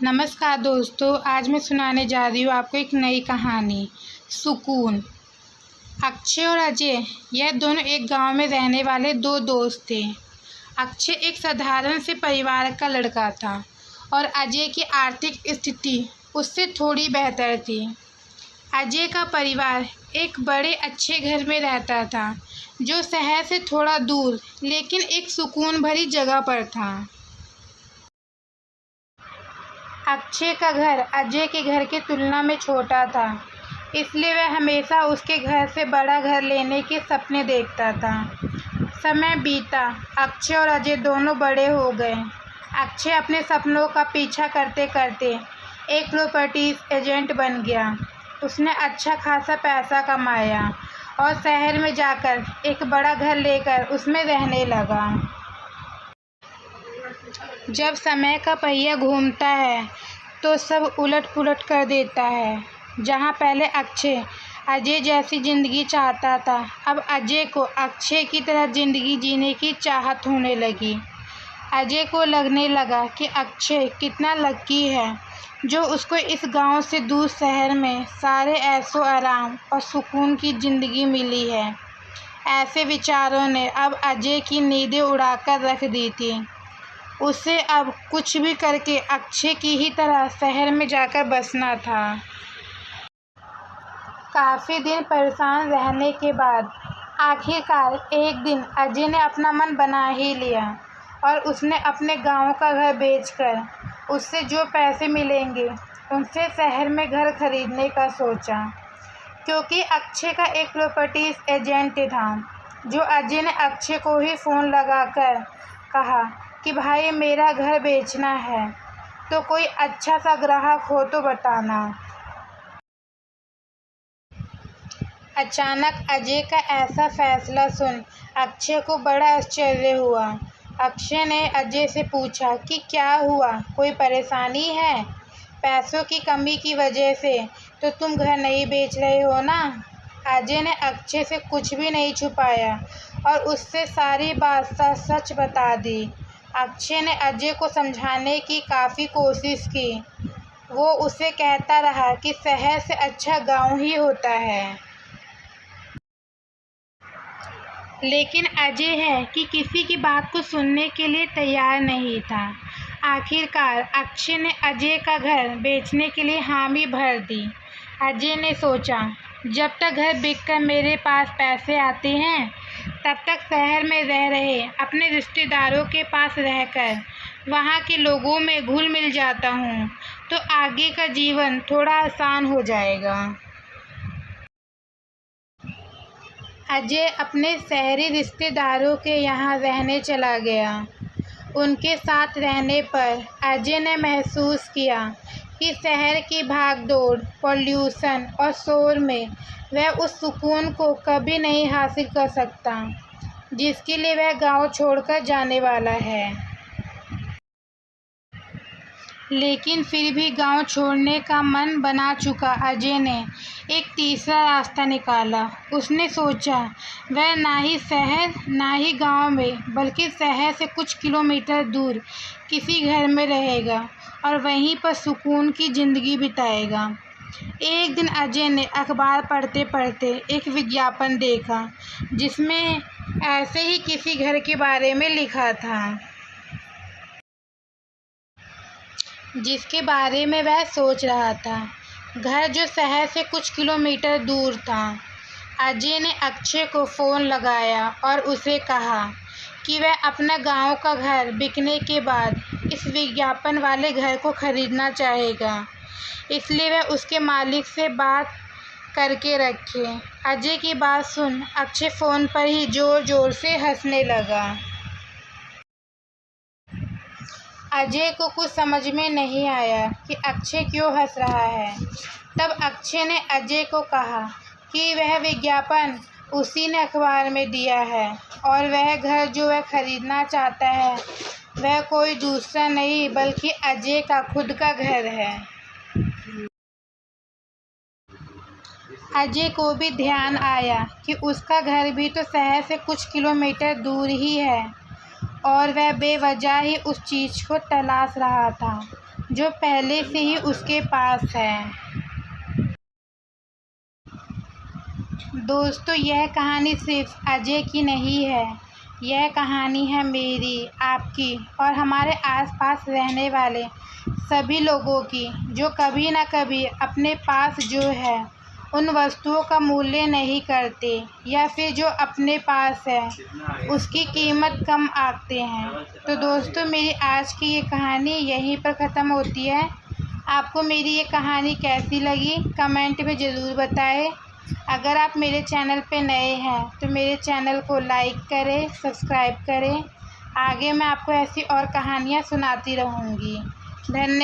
नमस्कार दोस्तों, आज मैं सुनाने जा रही हूँ आपको एक नई कहानी सुकून। अक्षय और अजय यह दोनों एक गांव में रहने वाले दो दोस्त थे। अक्षय एक साधारण से परिवार का लड़का था और अजय की आर्थिक स्थिति उससे थोड़ी बेहतर थी। अजय का परिवार एक बड़े अच्छे घर में रहता था जो शहर से थोड़ा दूर लेकिन एक सुकून भरी जगह पर था। अक्षय का घर अजय के घर की तुलना में छोटा था, इसलिए वह हमेशा उसके घर से बड़ा घर लेने के सपने देखता था। समय बीता, अक्षय और अजय दोनों बड़े हो गए। अक्षय अपने सपनों का पीछा करते करते एक प्रॉपर्टीज एजेंट बन गया। उसने अच्छा खासा पैसा कमाया और शहर में जाकर एक बड़ा घर लेकर उसमें रहने लगा। जब समय का पहिया घूमता है तो सब उलट पुलट कर देता है। जहाँ पहले अक्षय अजय जैसी ज़िंदगी चाहता था, अब अजय को अक्षय की तरह ज़िंदगी जीने की चाहत होने लगी। अजय को लगने लगा कि अक्षय कितना लकी है जो उसको इस गांव से दूर शहर में सारे ऐशो आराम और सुकून की ज़िंदगी मिली है। ऐसे विचारों ने अब अजय की नींदें उड़ाकर रख दी थी। उसे अब कुछ भी करके अक्षय की ही तरह शहर में जाकर बसना था। काफ़ी दिन परेशान रहने के बाद आखिरकार एक दिन अजय ने अपना मन बना ही लिया और उसने अपने गांव का घर बेचकर उससे जो पैसे मिलेंगे उनसे शहर में घर खरीदने का सोचा। क्योंकि अक्षय का एक प्रॉपर्टीज एजेंट था जो अजय ने अक्षय को ही फ़ोन लगाकर कहा कि भाई मेरा घर बेचना है, तो कोई अच्छा सा ग्राहक हो तो बताना। अचानक अजय का ऐसा फैसला सुन अक्षय को बड़ा आश्चर्य हुआ। अक्षय ने अजय से पूछा कि क्या हुआ, कोई परेशानी है? पैसों की कमी की वजह से तो तुम घर नहीं बेच रहे हो ना? अजय ने अक्षय से कुछ भी नहीं छुपाया और उससे सारी बात सच बता दी। अक्षय ने अजय को समझाने की काफ़ी कोशिश की। वो उसे कहता रहा कि शहर से अच्छा गांव ही होता है, लेकिन अजय है कि किसी की बात को सुनने के लिए तैयार नहीं था। आखिरकार अक्षय ने अजय का घर बेचने के लिए हामी भर दी। अजय ने सोचा, जब तक घर बिककर मेरे पास पैसे आते हैं तब तक शहर में रह रहे अपने रिश्तेदारों के पास रहकर वहाँ के लोगों में घुल मिल जाता हूँ तो आगे का जीवन थोड़ा आसान हो जाएगा। अजय अपने शहरी रिश्तेदारों के यहाँ रहने चला गया। उनके साथ रहने पर अजय ने महसूस किया कि शहर की भागदौड़, पॉल्यूशन और शोर में वह उस सुकून को कभी नहीं हासिल कर सकता जिसके लिए वह गांव छोड़कर जाने वाला है। लेकिन फिर भी गांव छोड़ने का मन बना चुका अजय ने एक तीसरा रास्ता निकाला। उसने सोचा वह ना ही शहर ना ही गांव में बल्कि शहर से कुछ किलोमीटर दूर किसी घर में रहेगा और वहीं पर सुकून की ज़िंदगी बिताएगा। एक दिन अजय ने अखबार पढ़ते पढ़ते एक विज्ञापन देखा जिसमें ऐसे ही किसी घर के बारे में लिखा था जिसके बारे में वह सोच रहा था, घर जो शहर से कुछ किलोमीटर दूर था। अजय ने अक्षय को फ़ोन लगाया और उसे कहा कि वह अपना गांव का घर बिकने के बाद इस विज्ञापन वाले घर को खरीदना चाहेगा, इसलिए वह उसके मालिक से बात करके रखे। अजय की बात सुन अक्षय फ़ोन पर ही ज़ोर ज़ोर से हंसने लगा। अजय को कुछ समझ में नहीं आया कि अक्षय क्यों हंस रहा है। तब अक्षय ने अजय को कहा कि वह विज्ञापन उसी ने अखबार में दिया है और वह घर जो वह खरीदना चाहता है वह कोई दूसरा नहीं बल्कि अजय का खुद का घर है। अजय को भी ध्यान आया कि उसका घर भी तो शहर से कुछ किलोमीटर दूर ही है। और वह बेवजह ही उस चीज़ को तलाश रहा था जो पहले से ही उसके पास है। दोस्तों, यह कहानी सिर्फ अजय की नहीं है, यह कहानी है मेरी, आपकी और हमारे आसपास रहने वाले सभी लोगों की, जो कभी ना कभी अपने पास जो है उन वस्तुओं का मूल्य नहीं करते, या फिर जो अपने पास है उसकी कीमत कम आंकते हैं। तो दोस्तों, मेरी आज की ये कहानी यहीं पर ख़त्म होती है। आपको मेरी ये कहानी कैसी लगी कमेंट में ज़रूर बताएं। अगर आप मेरे चैनल पे नए हैं तो मेरे चैनल को लाइक करें, सब्सक्राइब करें। आगे मैं आपको ऐसी और कहानियाँ सुनाती रहूँगी। धन्यवाद।